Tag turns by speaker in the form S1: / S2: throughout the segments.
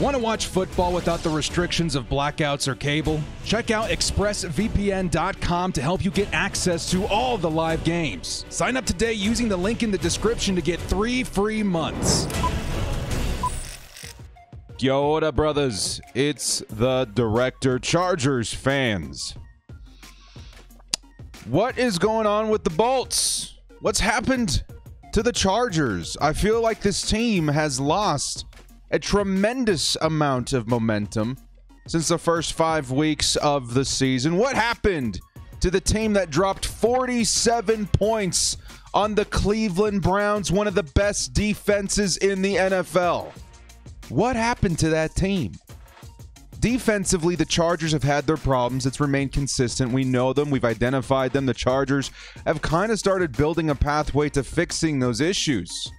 S1: Want to watch football without the restrictions of blackouts or cable? Check out expressvpn.com to help you get access to all the live games. Sign up today using the link in the description to get 3 free months.
S2: Yo, what up, brothers? It's the Director. Chargers fans, what is going on with the Bolts? What's happened to the Chargers? I feel like this team has lost a tremendous amount of momentum since the first 5 weeks of the season. What happened to the team that dropped 47 points on the Cleveland Browns, one of the best defenses in the NFL? What happened to that team? Defensively, the Chargers have had their problems. It's remained consistent. We know them. We've identified them. The Chargers have kind of started building a pathway to fixing those issues.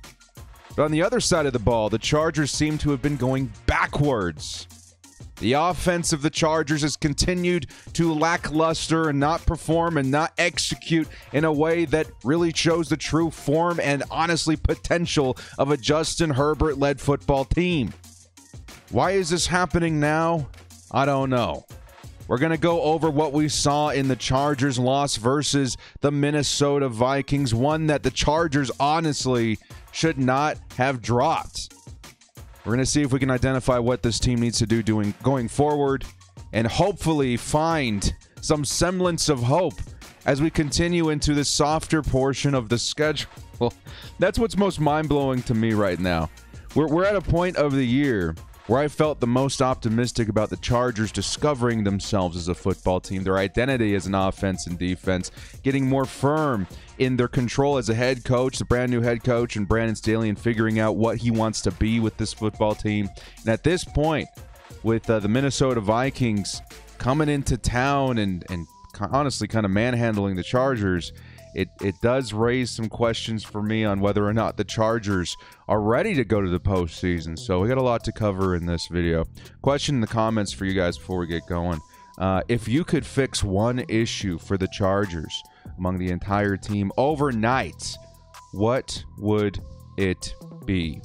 S2: But on the other side of the ball, the Chargers seem to have been going backwards. The offense of the Chargers has continued to lackluster and not perform and not execute in a way that really shows the true form and honestly potential of a Justin Herbert-led football team. Why is this happening now? I don't know. We're going to go over what we saw in the Chargers loss versus the Minnesota Vikings, one that the Chargers honestly should not have dropped. We're going to see if we can identify what this team needs to do going forward and hopefully find some semblance of hope as we continue into the softer portion of the schedule. That's what's most mind-blowing to me right now. We're at a point of the year where I felt the most optimistic about the Chargers discovering themselves as a football team, their identity as an offense and defense, getting more firm in their control as a head coach, the brand new head coach, and Brandon Staley, and figuring out what he wants to be with this football team. And at this point, with the Minnesota Vikings coming into town and honestly kind of manhandling the Chargers, it does raise some questions for me on whether or not the Chargers are ready to go to the postseason. So we got a lot to cover in this video. Question in the comments for you guys before we get going. If you could fix one issue for the Chargers among the entire team overnight, what would it be?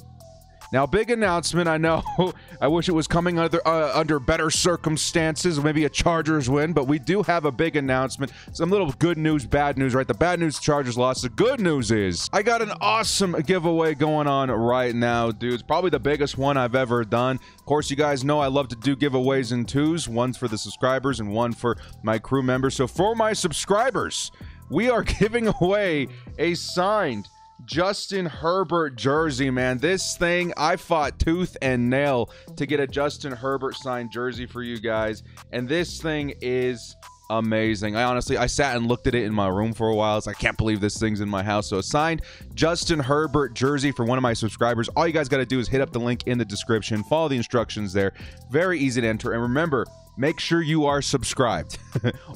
S2: Now, big announcement. I know. I wish it was coming under better circumstances, maybe a Chargers win, but we do have a big announcement. Some little good news, bad news, right? The bad news, Chargers lost. The good news is I got an awesome giveaway going on right now, dudes. Probably the biggest one I've ever done. Of course, you guys know I love to do giveaways in twos. One's for the subscribers and one for my crew members. So for my subscribers, we are giving away a signed Justin Herbert jersey, man. This thing, I fought tooth and nail to get a Justin Herbert signed jersey for you guys, and this thing is amazing. I sat and looked at it in my room for a while. So I can't believe this thing's in my house. So a signed Justin Herbert jersey for one of my subscribers. All you guys got to do is hit up the link in the description, follow the instructions there. Very easy to enter, and remember, make sure you are subscribed.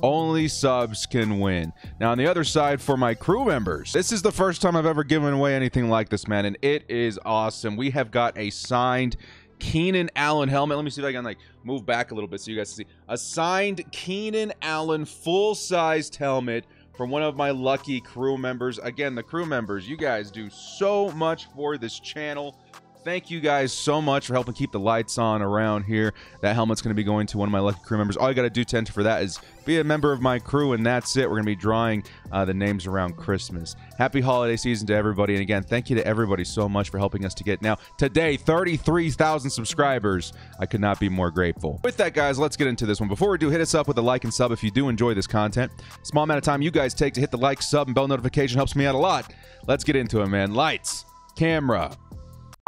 S2: Only subs can win. Now, on the other side, for my crew members, this is the first time I've ever given away anything like this, man, and it is awesome. We have got a signed Keenan Allen helmet. Let me see if I can move back a little bit so you guys can see. A signed Keenan Allen full-sized helmet from one of my lucky crew members. Again, the crew members, you guys do so much for this channel. Thank you guys so much for helping keep the lights on around here. That helmet's going to be going to one of my lucky crew members. All you got to do to enter for that is be a member of my crew, and that's it. We're going to be drawing the names around Christmas. Happy holiday season to everybody. And again, thank you to everybody so much for helping us to get now today 33,000 subscribers. I could not be more grateful. With that, guys, let's get into this one. Before we do, hit us up with a like and sub if you do enjoy this content. Small amount of time you guys take to hit the like, sub, and bell notification helps me out a lot. Let's get into it, man. Lights, camera,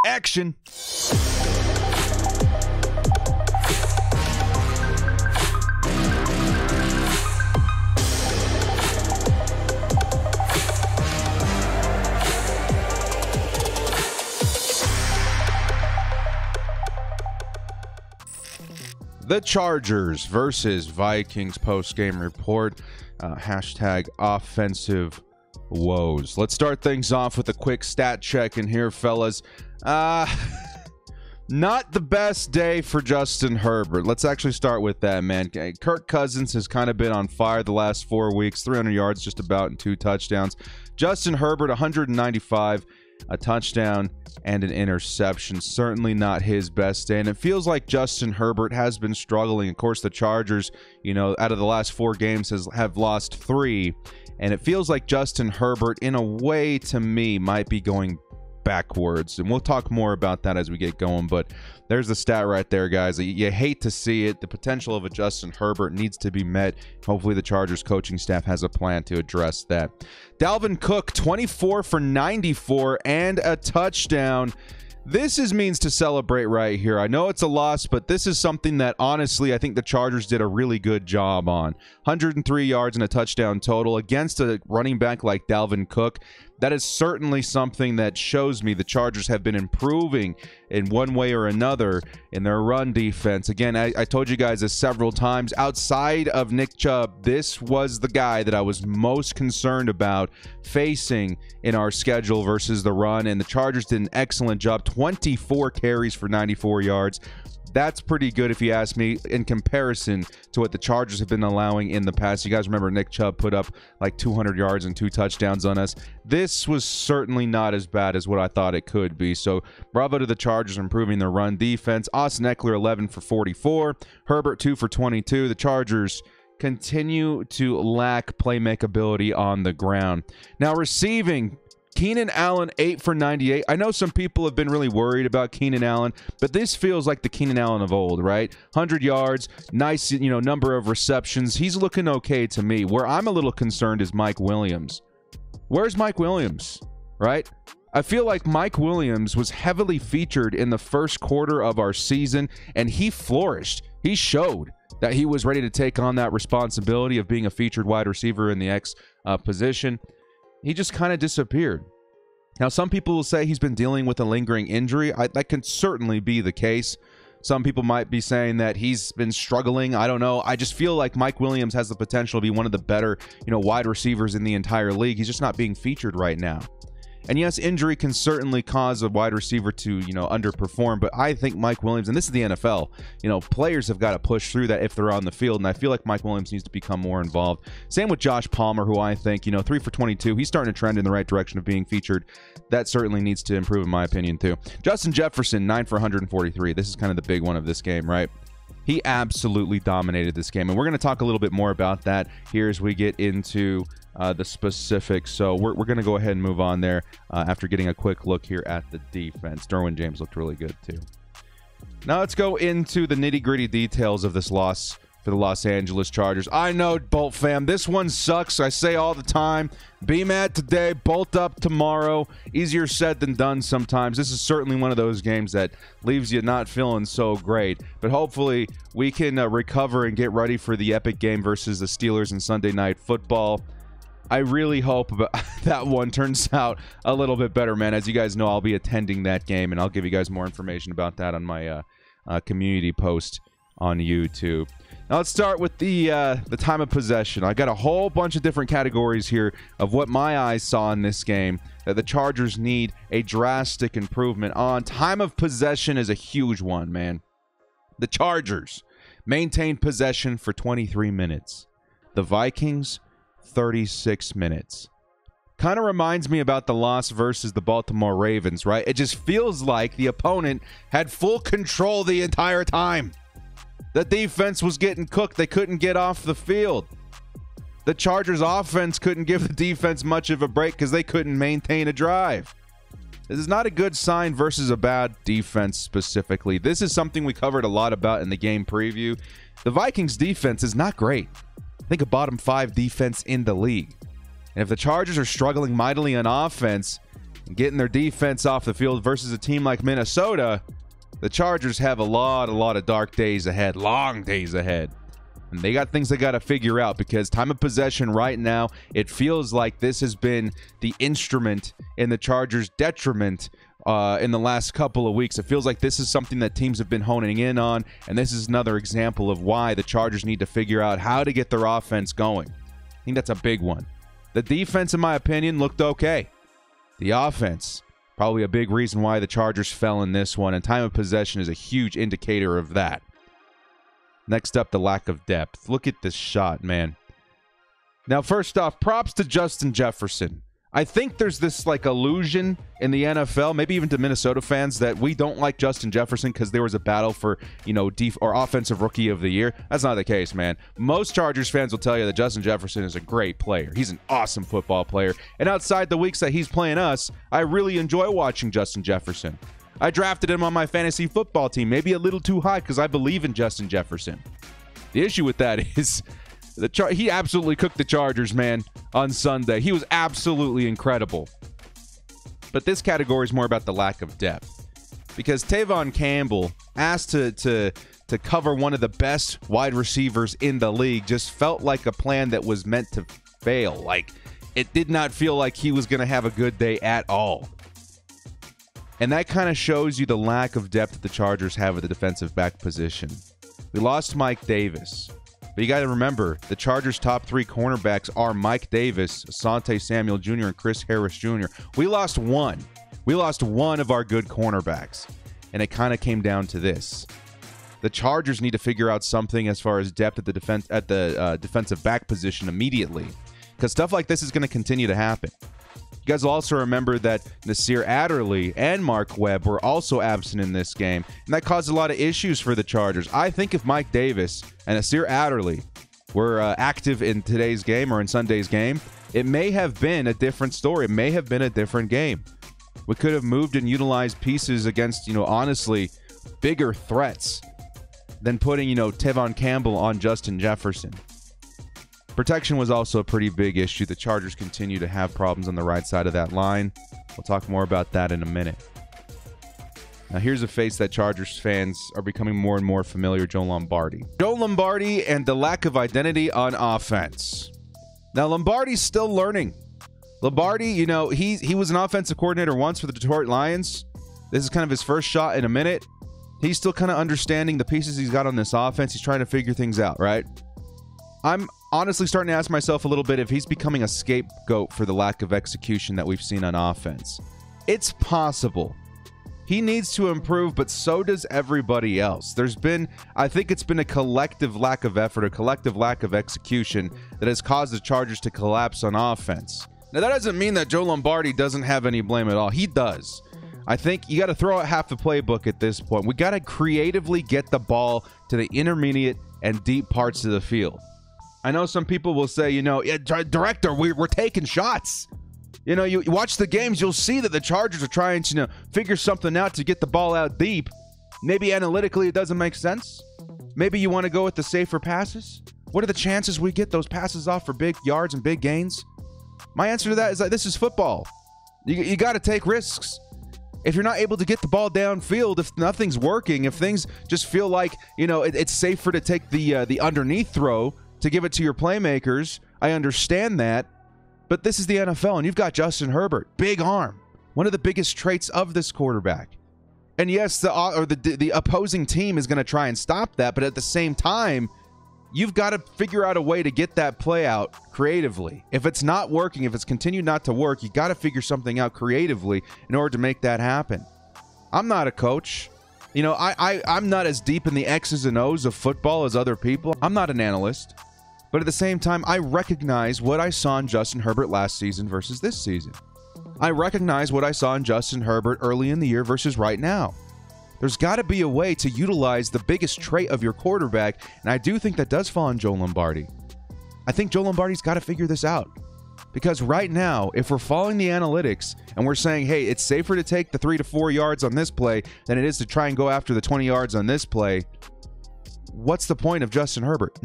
S2: action. The Chargers versus Vikings post-game report. Hashtag offensive woes. Let's start things off with a quick stat check in here, fellas. Not the best day for Justin Herbert. Let's actually start with that, man. Kirk Cousins has kind of been on fire the last 4 weeks. 300 yards just about and 2 touchdowns. Justin Herbert, 195. a touchdown, and an interception. Certainly not his best day. And it feels like Justin Herbert has been struggling. Of course, the Chargers, out of the last 4 games have lost 3. And it feels like Justin Herbert, in a way, to me, might be going backwards. And we'll talk more about that as we get going. But there's the stat right there, guys. You hate to see it. The potential of a Justin Herbert needs to be met. Hopefully the Chargers coaching staff has a plan to address that. Dalvin Cook, 24 for 94 and a touchdown. This is means to celebrate right here. I know it's a loss, but this is something that, honestly, I think the Chargers did a really good job on. 103 yards and a touchdown total against a running back like Dalvin Cook. That is certainly something that shows me the Chargers have been improving in one way or another in their run defense. Again, I told you guys this several times. Outside of Nick Chubb, this was the guy that I was most concerned about facing in our schedule versus the run, and the Chargers did an excellent job. 24 carries for 94 yards. That's pretty good if you ask me in comparison to what the Chargers have been allowing in the past. You guys remember Nick Chubb put up like 200 yards and 2 touchdowns on us. This was certainly not as bad as what I thought it could be. So bravo to the Chargers improving their run defense. Austin Eckler 11 for 44. Herbert 2 for 22. The Chargers continue to lack playmakability on the ground. Now receiving, Keenan Allen 8 for 98. I know some people have been really worried about Keenan Allen, but this feels like the Keenan Allen of old, right? 100 yards, nice, number of receptions. He's looking okay to me. Where I'm a little concerned is Mike Williams. Where's Mike Williams, right? I feel like Mike Williams was heavily featured in the first quarter of our season, and he flourished. He showed that he was ready to take on that responsibility of being a featured wide receiver in the X position. He just kind of disappeared. Now, some people will say he's been dealing with a lingering injury. That can certainly be the case. Some people might be saying that he's been struggling. I don't know. I just feel like Mike Williams has the potential to be one of the better, wide receivers in the entire league. He's just not being featured right now. And yes, injury can certainly cause a wide receiver to, underperform. But I think Mike Williams, and this is the NFL, players have got to push through that if they're on the field. And I feel like Mike Williams needs to become more involved. Same with Josh Palmer, who I think, 3 for 22. He's starting to trend in the right direction of being featured. That certainly needs to improve, in my opinion, too. Justin Jefferson, 9 for 143. This is kind of the big one of this game, right? He absolutely dominated this game. And we're going to talk a little bit more about that here as we get into the specifics. So we're going to go ahead and move on there after getting a quick look here at the defense. Derwin James looked really good too. Now let's go into the nitty-gritty details of this loss for the Los Angeles Chargers. I know, Bolt fam, this one sucks. I say all the time, be mad today, bolt up tomorrow. Easier said than done sometimes. This is certainly one of those games that leaves you not feeling so great. But hopefully we can recover and get ready for the epic game versus the Steelers in Sunday Night Football. I really hope that one turns out a little bit better, man. As you guys know, I'll be attending that game, and I'll give you guys more information about that on my community post on YouTube. Now let's start with the time of possession. I got a whole bunch of different categories here of what my eyes saw in this game that the Chargers need a drastic improvement on. Time of possession is a huge one, man. The Chargers maintained possession for 23 minutes. The Vikings, 36 minutes. Kind of reminds me about the loss versus the Baltimore Ravens, right? It just feels like the opponent had full control the entire time. The defense was getting cooked. They couldn't get off the field. The Chargers offense couldn't give the defense much of a break because they couldn't maintain a drive. This is not a good sign versus a bad defense specifically. This is something we covered a lot about in the game preview. The Vikings defense is not great. I think a bottom 5 defense in the league. And if the Chargers are struggling mightily on offense and getting their defense off the field versus a team like Minnesota, the Chargers have a lot of dark days ahead, long days ahead. And they got things they got to figure out because time of possession right now, it feels like this has been the instrument in the Chargers' detriment in the last couple of weeks. It feels like this is something that teams have been honing in on, and this is another example of why the Chargers need to figure out how to get their offense going. I think that's a big one. The defense, in my opinion, looked okay. The offense, probably a big reason why the Chargers fell in this one, and time of possession is a huge indicator of that. Next up, the lack of depth. Look at this shot, man. Now, first off, props to Justin Jefferson. I think there's this like illusion in the NFL, maybe even to Minnesota fans, that we don't like Justin Jefferson because there was a battle for, or offensive rookie of the year. That's not the case, man. Most Chargers fans will tell you that Justin Jefferson is a great player. He's an awesome football player. And outside the weeks that he's playing us, I really enjoy watching Justin Jefferson. I drafted him on my fantasy football team, maybe a little too high because I believe in Justin Jefferson. The issue with that is he absolutely cooked the Chargers, man, on Sunday. He was absolutely incredible. But this category is more about the lack of depth. Because Tavon Campbell, asked to cover one of the best wide receivers in the league, just felt like a plan that was meant to fail. Like, it did not feel like he was going to have a good day at all. And that kind of shows you the lack of depth that the Chargers have at the defensive back position. We lost Mike Davis. But you got to remember, the Chargers' top 3 cornerbacks are Mike Davis, Asante Samuel Jr., and Chris Harris Jr. We lost one. We lost one of our good cornerbacks. And it kind of came down to this. The Chargers need to figure out something as far as depth at the defensive back position immediately. Because stuff like this is going to continue to happen. You guys will also remember that Nasir Adderley and Mark Webb were also absent in this game, and that caused a lot of issues for the Chargers. I think if Mike Davis and Nasir Adderley were active in today's game or in Sunday's game, it may have been a different story. It may have been a different game. We could have moved and utilized pieces against, honestly, bigger threats than putting, Tavon Campbell on Justin Jefferson. Protection was also a pretty big issue. The Chargers continue to have problems on the right side of that line. We'll talk more about that in a minute. Now, here's a face that Chargers fans are becoming more and more familiar, Joe Lombardi. Joe Lombardi and the lack of identity on offense. Now, Lombardi's still learning. Lombardi, he was an offensive coordinator once for the Detroit Lions. This is kind of his first shot in a minute. He's still kind of understanding the pieces he's got on this offense. He's trying to figure things out, right? I'm honestly starting to ask myself a little bit if he's becoming a scapegoat for the lack of execution that we've seen on offense. It's possible. He needs to improve, but so does everybody else. I think it's been a collective lack of effort, a collective lack of execution that has caused the Chargers to collapse on offense. Now, that doesn't mean that Joe Lombardi doesn't have any blame at all. He does. I think you got to throw out half the playbook at this point. We got to creatively get the ball to the intermediate and deep parts of the field. I know some people will say, director, we're taking shots. You watch the games, you'll see that the Chargers are trying to figure something out to get the ball out deep. Maybe analytically it doesn't make sense. Maybe you want to go with the safer passes. What are the chances we get those passes off for big yards and big gains? My answer to that is that this is football. You got to take risks. If you're not able to get the ball downfield, if nothing's working, if things just feel like, it's safer to take the underneath throw to give it to your playmakers, I understand that. But this is the NFL, and you've got Justin Herbert, big arm, one of the biggest traits of this quarterback. And yes, the opposing team is going to try and stop that, but at the same time, you've got to figure out a way to get that play out creatively. If it's not working, if it's continued not to work, you got to figure something out creatively in order to make that happen. I'm not a coach. I'm not as deep in the X's and O's of football as other people. I'm not an analyst. But at the same time, I recognize what I saw in Justin Herbert last season versus this season. I recognize what I saw in Justin Herbert early in the year versus right now. There's got to be a way to utilize the biggest trait of your quarterback, and I do think that does fall on Joe Lombardi. I think Joe Lombardi's got to figure this out. Because right now, if we're following the analytics and we're saying, hey, it's safer to take the 3 to 4 yards on this play than it is to try and go after the 20 yards on this play, what's the point of Justin Herbert?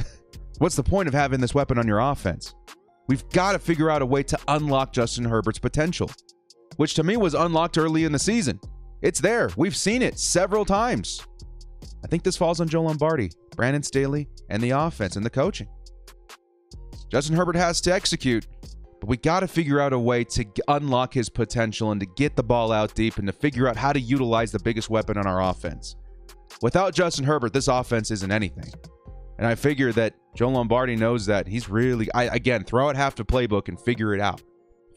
S2: What's the point of having this weapon on your offense? We've got to figure out a way to unlock Justin Herbert's potential, which to me was unlocked early in the season. It's there. We've seen it several times. I think this falls on Joe Lombardi, Brandon Staley, and the offense and the coaching. Justin Herbert has to execute, but we got to figure out a way to unlock his potential and to get the ball out deep and to figure out how to utilize the biggest weapon on our offense. Without Justin Herbert, this offense isn't anything. And I figure that Joe Lombardi knows that. He's really, again, throw out half the playbook and figure it out.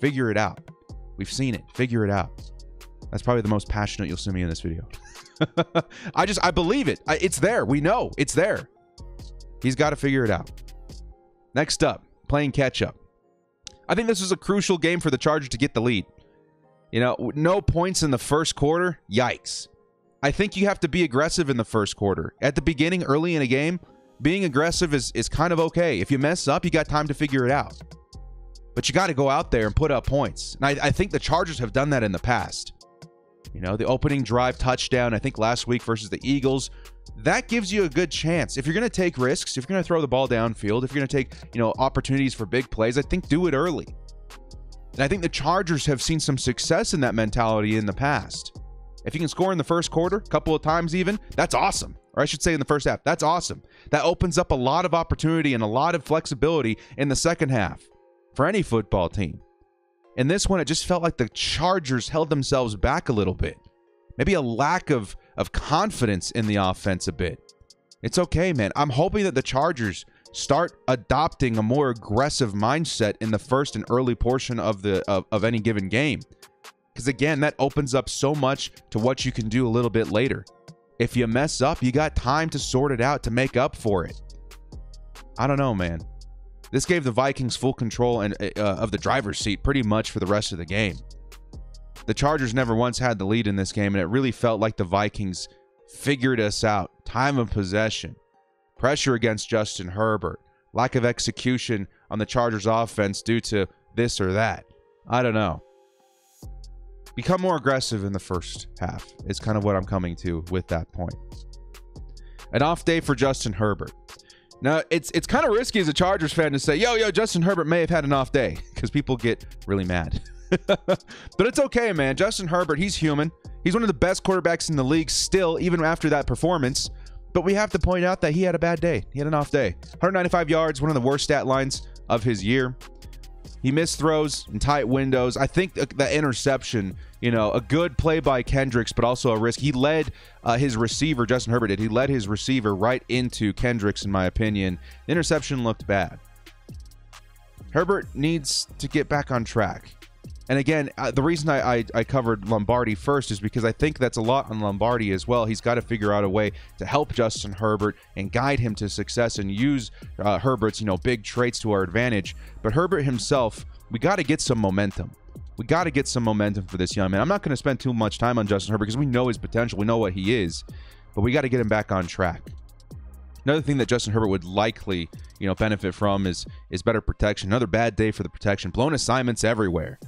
S2: Figure it out. We've seen it. Figure it out. That's probably the most passionate you'll see me in this video. I believe it. It's there. We know it's there. He's got to figure it out. Next up, playing catch up. I think this was a crucial game for the Chargers to get the lead. You know, no points in the first quarter. Yikes. I think you have to be aggressive in the first quarter. At the beginning, early in a game, being aggressive is kind of okay. If you mess up, you got time to figure it out. But you got to go out there and put up points. And I think the Chargers have done that in the past. You know, the opening drive touchdown, I think last week versus the Eagles, that gives you a good chance. If you're going to take risks, if you're going to throw the ball downfield, if you're going to take, you know, opportunities for big plays, I think do it early. And I think the Chargers have seen some success in that mentality in the past. If you can score in the first quarter, a couple of times even, that's awesome. Or I should say in the first half, that's awesome. That opens up a lot of opportunity and a lot of flexibility in the second half for any football team. In this one, it just felt like the Chargers held themselves back a little bit. Maybe a lack of confidence in the offense a bit. It's okay, man. I'm hoping that the Chargers start adopting a more aggressive mindset in the first and early portion of any given game. Because again, that opens up so much to what you can do a little bit later. If you mess up, you got time to sort it out to make up for it. I don't know, man. This gave the Vikings full control of the driver's seat pretty much for the rest of the game. The Chargers never once had the lead in this game, and it really felt like the Vikings figured us out. Time of possession, pressure against Justin Herbert, lack of execution on the Chargers offense due to this or that. I don't know. Become more aggressive in the first half is kind of what I'm coming to with that point. An off day for Justin Herbert. Now, it's kind of risky as a Chargers fan to say, yo, Justin Herbert may have had an off day, because people get really mad. But it's okay, man. Justin Herbert, he's human. He's one of the best quarterbacks in the league still, even after that performance. But we have to point out that he had a bad day. He had an off day. 195 yards, one of the worst stat lines of his year. He missed throws in tight windows. I think the interception, you know, a good play by Kendricks, but also a risk. He led his receiver, Justin Herbert did. He led his receiver right into Kendricks, in my opinion. The interception looked bad. Herbert needs to get back on track. And again, the reason I covered Lombardi first is because I think that's a lot on Lombardi as well. He's got to figure out a way to help Justin Herbert and guide him to success and use Herbert's, you know, big traits to our advantage. But Herbert himself, we got to get some momentum. We got to get some momentum for this young man. I'm not going to spend too much time on Justin Herbert because we know his potential. We know what he is. But we got to get him back on track. Another thing that Justin Herbert would likely, you know, benefit from is better protection. Another bad day for the protection. Blown assignments everywhere.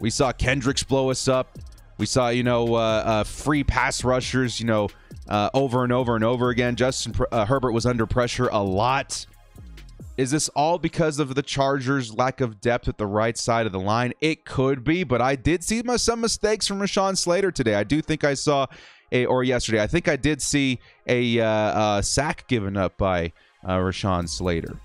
S2: We saw Kendricks blow us up. We saw, you know, free pass rushers, you know, over and over and over again. Justin Herbert was under pressure a lot. Is this all because of the Chargers' lack of depth at the right side of the line? It could be, but I did see some mistakes from Rashawn Slater today. I do think I saw yesterday. I think I did see a sack given up by Rashawn Slater.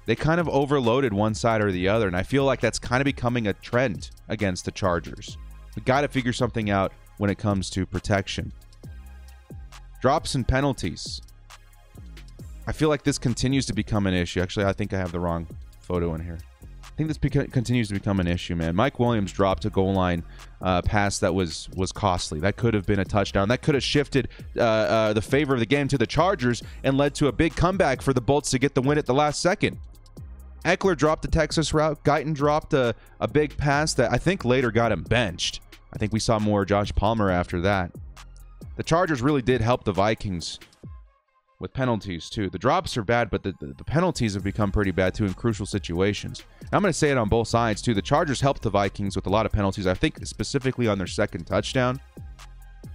S2: They kind of overloaded one side or the other, and I feel like that's kind of becoming a trend against the Chargers. We got to figure something out when it comes to protection. Drops and penalties. I feel like this continues to become an issue. Actually, I think I have the wrong photo in here. I think this continues to become an issue, man. Mike Williams dropped a goal line pass that was costly. That could have been a touchdown. That could have shifted the favor of the game to the Chargers and led to a big comeback for the Bolts to get the win at the last second. Eckler dropped the Texas route. Guyton dropped a big pass that I think later got him benched. I think we saw more Josh Palmer after that. The Chargers really did help the Vikings with penalties, too. The drops are bad, but the penalties have become pretty bad, too, in crucial situations. And I'm going to say it on both sides, too. The Chargers helped the Vikings with a lot of penalties, I think specifically on their second touchdown.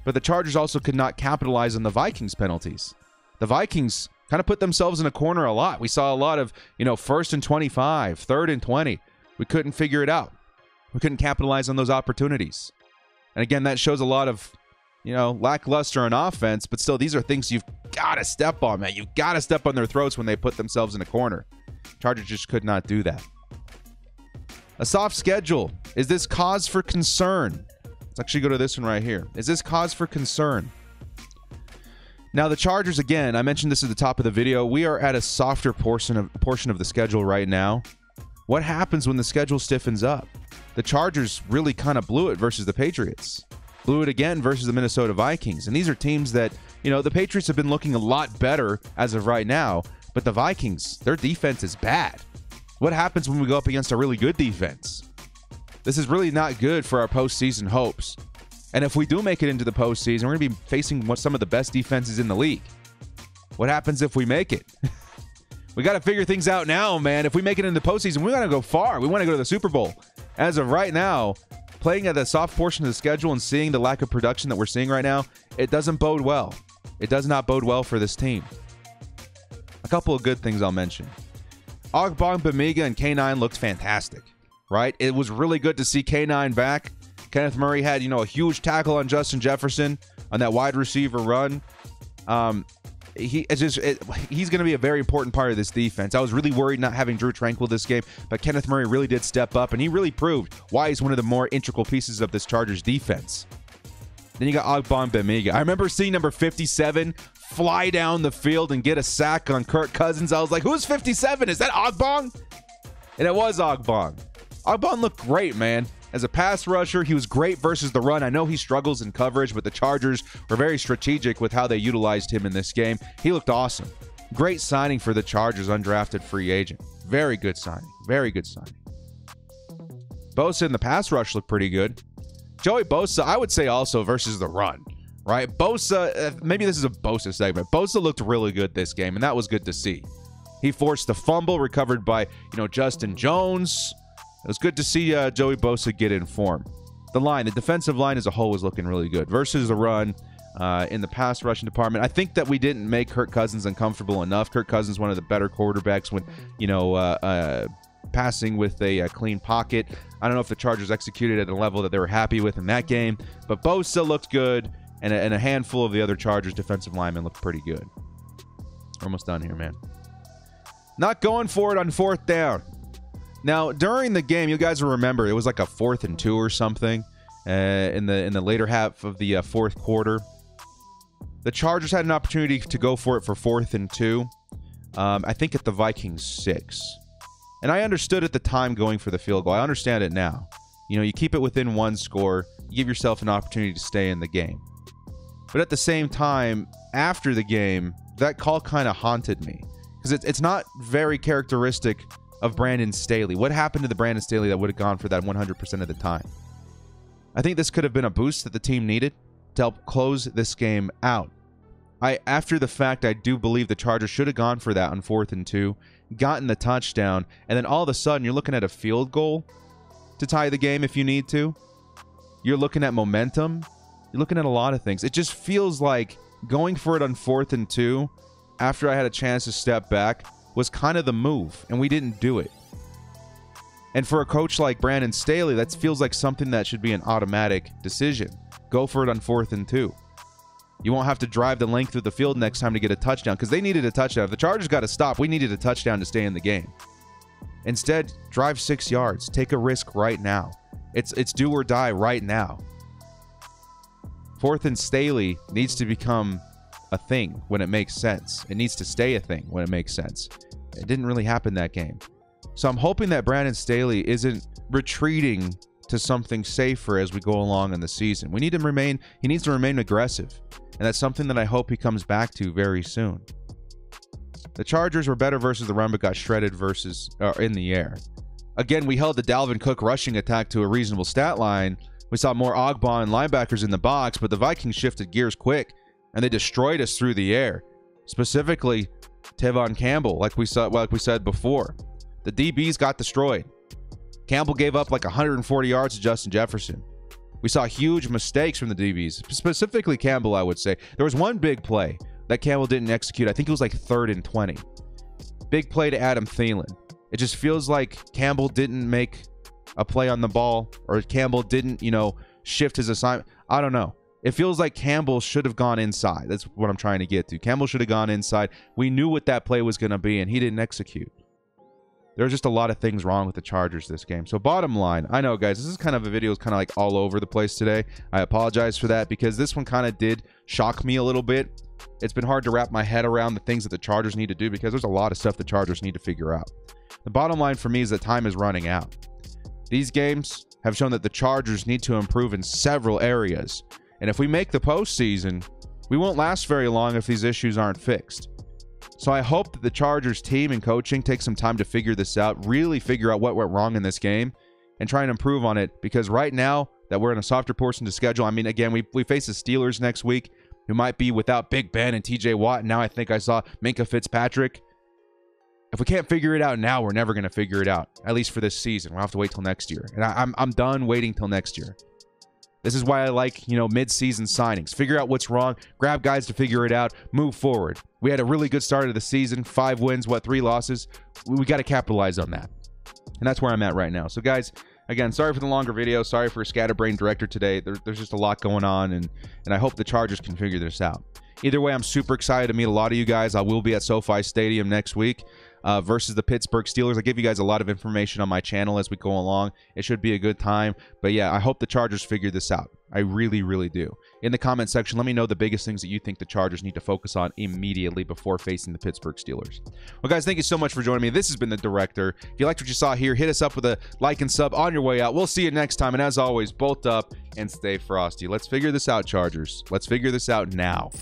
S2: But the Chargers also could not capitalize on the Vikings' penalties. The Vikings kind of put themselves in a corner a lot. We saw a lot of, you know, 1st and 25, 3rd and 20. We couldn't figure it out. We couldn't capitalize on those opportunities. And again, that shows a lot of, you know, lackluster on offense, but still, these are things you've got to step on, man. You've got to step on their throats when they put themselves in a corner. Chargers just could not do that. A soft schedule. Is this cause for concern? Let's actually go to this one right here. Is this cause for concern? Now, the Chargers, again, I mentioned this at the top of the video. We are at a softer portion of the schedule right now. What happens when the schedule stiffens up? The Chargers really kind of blew it versus the Patriots. Blew it again versus the Minnesota Vikings. And these are teams that, you know, the Patriots have been looking a lot better as of right now. But the Vikings, their defense is bad. What happens when we go up against a really good defense? This is really not good for our postseason hopes. And if we do make it into the postseason, we're going to be facing some of the best defenses in the league. What happens if we make it? We got to figure things out now, man. If we make it into the postseason, we want to go far. We want to go to the Super Bowl. As of right now, playing at the soft portion of the schedule and seeing the lack of production that we're seeing right now, it doesn't bode well. It does not bode well for this team. A couple of good things I'll mention. Ogbongbemiga and K9 looked fantastic, right? It was really good to see K9 back. Kenneth Murray had, a huge tackle on Justin Jefferson on that wide receiver run. He's going to be a very important part of this defense. I was really worried not having Drew Tranquil this game, but Kenneth Murray really did step up, and he really proved why he's one of the more integral pieces of this Chargers defense. Then you got Ogbongbemiga. I remember seeing number 57 fly down the field and get a sack on Kirk Cousins. I was like, who's 57? Is that Ogbong? And it was Ogbong. Ogbong looked great, man. As a pass rusher, he was great versus the run. I know he struggles in coverage, but the Chargers were very strategic with how they utilized him in this game. He looked awesome. Great signing for the Chargers, undrafted free agent. Very good signing. Very good signing. Bosa in the pass rush looked pretty good. Joey Bosa, I would say also versus the run, right? Bosa, maybe this is a Bosa segment. Bosa looked really good this game, and that was good to see. He forced the fumble, recovered by, Justin Jones. It was good to see Joey Bosa get in form. The defensive line as a whole was looking really good. Versus the run in the pass rushing department, I think that we didn't make Kirk Cousins uncomfortable enough. Kirk Cousins, one of the better quarterbacks when, passing with a clean pocket. I don't know if the Chargers executed at a level that they were happy with in that game, but Bosa looked good, and a handful of the other Chargers defensive linemen looked pretty good. We're almost done here, man. Not going for it on fourth down. Now, during the game, you guys will remember, it was like a 4th and 2 or something in the later half of the fourth quarter. The Chargers had an opportunity to go for it for 4th and 2, I think at the Vikings 6. And I understood at the time going for the field goal. I understand it now. You keep it within one score, you give yourself an opportunity to stay in the game. But at the same time, after the game, that call kind of haunted me. Because it's not very characteristic of Brandon Staley. What happened to the Brandon Staley that would have gone for that 100% of the time? I think this could have been a boost that the team needed to help close this game out. After the fact, I do believe the Chargers should have gone for that on 4th and 2, gotten the touchdown, and then all of a sudden you're looking at a field goal to tie the game if you need to. You're looking at momentum. You're looking at a lot of things. It just feels like going for it on 4th and 2 after I had a chance to step back was kind of the move, and we didn't do it. And for a coach like Brandon Staley, that feels like something that should be an automatic decision. Go for it on 4th and 2. You won't have to drive the length of the field next time to get a touchdown, because they needed a touchdown. If the Chargers got to stop, we needed a touchdown to stay in the game. Instead, drive 6 yards. Take a risk right now. It's do or die right now. 4th and Staley needs to become a thing when it makes sense. It needs to stay a thing when it makes sense. It didn't really happen that game. So I'm hoping that Brandon Staley isn't retreating to something safer as we go along in the season. He needs to remain aggressive. And that's something that I hope he comes back to very soon. The Chargers were better versus the run, but got shredded in the air. Again, we held the Dalvin Cook rushing attack to a reasonable stat line. We saw more Ogbon linebackers in the box, but the Vikings shifted gears quick, and they destroyed us through the air. Specifically, Tevon Campbell, like we said before. The DBs got destroyed. Campbell gave up like 140 yards to Justin Jefferson. We saw huge mistakes from the DBs, specifically Campbell, I would say. There was one big play that Campbell didn't execute. I think it was like 3rd and 20. Big play to Adam Thielen. It just feels like Campbell didn't make a play on the ball, or Campbell didn't, shift his assignment. I don't know. It feels like Campbell should have gone inside. That's what I'm trying to get to. Campbell should have gone inside. We knew what that play was going to be, and he didn't execute. There's just a lot of things wrong with the Chargers this game. So bottom line, I know, guys, this is kind of a video is kind of like all over the place today. I apologize for that, because this one kind of did shock me a little bit. It's been hard to wrap my head around the things that the Chargers need to do, because there's a lot of stuff the Chargers need to figure out. The bottom line for me is that time is running out. These games have shown that the Chargers need to improve in several areas. And if we make the postseason, we won't last very long if these issues aren't fixed. So I hope that the Chargers team and coaching take some time to figure this out, really figure out what went wrong in this game and try and improve on it, because right now that we're in a softer portion to schedule, I mean, again, we face the Steelers next week, who might be without Big Ben and TJ Watt. And now I think I saw Minkah Fitzpatrick. If we can't figure it out now, we're never going to figure it out, at least for this season. We'll have to wait till next year. And I'm done waiting till next year. This is why I like, mid-season signings. Figure out what's wrong, grab guys to figure it out, move forward. We had a really good start of the season, 5 wins, 3 losses. We got to capitalize on that. And that's where I'm at right now. So guys, again, sorry for the longer video. Sorry for Scatterbrain Director today. There's just a lot going on, and I hope the Chargers can figure this out. Either way, I'm super excited to meet a lot of you guys. I will be at SoFi Stadium next week versus the Pittsburgh Steelers. I give you guys a lot of information on my channel as we go along. It should be a good time. But yeah, I hope the Chargers figure this out. I really, really do. In the comment section, let me know the biggest things that you think the Chargers need to focus on immediately before facing the Pittsburgh Steelers. Well, guys, thank you so much for joining me. This has been The Director. If you liked what you saw here, hit us up with a like and sub on your way out. We'll see you next time. And as always, bolt up and stay frosty. Let's figure this out, Chargers. Let's figure this out now.